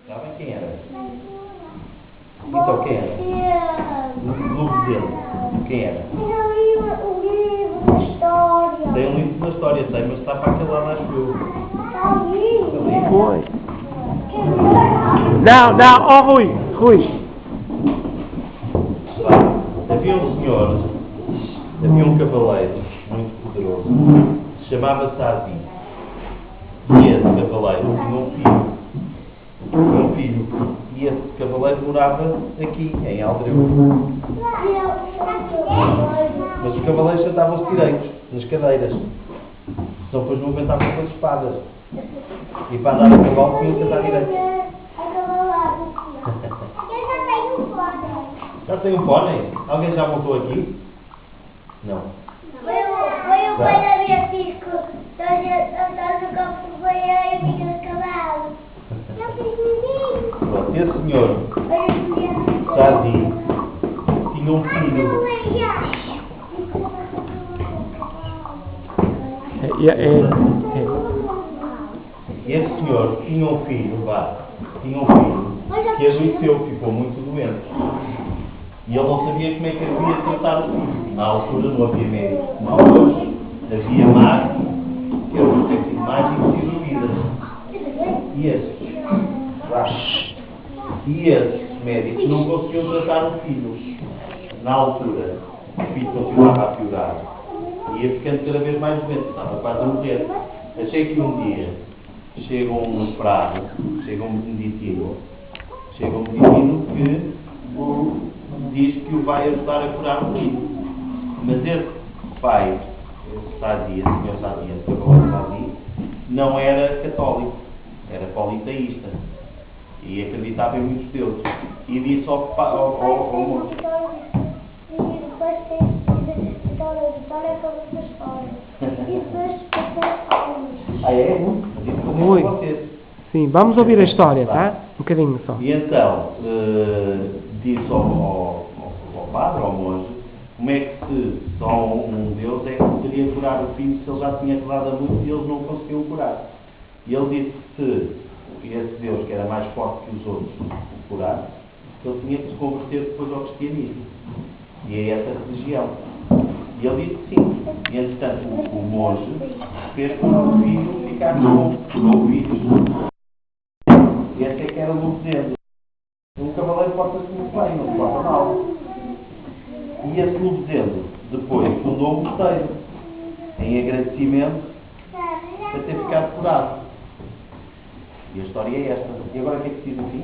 Sabem quem era? Então quem era? Lobezeno. Quem era? Tem o livro da história. Tem um livro da história, sei, mas está para aquele lado, acho eu. Está ali. Foi. Não, oh Rui. Havia um senhor, havia um cavaleiro muito poderoso, chamava-se Asi. E esse cavaleiro tinha um filho. E esse cavaleiro morava aqui, em Aldreu. Mas os cavaleiros sentavam-se direitos, nas cadeiras. Senão depois não aguentavam com as espadas. E para andar a cavalo tinham que sentar direitos. Já tem um pônei? Alguém já montou aqui? Não. Foi o pai da minha filha que está no campo de banheiro e fica de cavalo. Pronto, esse senhor, Sadi, tinha um filho. Esse senhor tinha um filho, que adoeceu, ficou muito doente. E ele não sabia como é que havia de tratar o filho. Na altura não havia médico como há hoje, havia mágicos, que eram os técnicos mágicos e druidas. E esses médicos não conseguiam tratar o filho. Na altura, o filho continuava a piorar. Ia ficando cada vez mais doente, estava quase a morrer. Achei que um dia chega um frade, chega um beneditino que diz que o vai ajudar a curar o filho. Mas esse pai, esse Sadi, esse senhor Sadi, esse cavaleiro Sadi, não era católico, era politeísta. E acreditava em muitos deuses. E disse ao moço. Ah, é? Mas isso não é com vocês. Sim, vamos ouvir a história, tá? Um bocadinho só. E então, disse ao padre, ao monge, como é que se só um Deus é que poderia curar o filho se ele já tinha curado a muito e eles não conseguiam curar. E ele disse que esse Deus, que era mais forte que os outros, o curasse, ele tinha que se converter depois ao cristianismo. E é essa religião. E ele disse que sim. E entretanto o monge fez com que o filho ficasse bom, curou filhos. Esse é que era o Lobezeno. Um cavaleiro porta-se muito bem, não se porta mal. E esse Lobezeno depois fundou um mosteiro, em agradecimento a ter ficado curado. E a história é esta. E agora o que é que se diz no fim?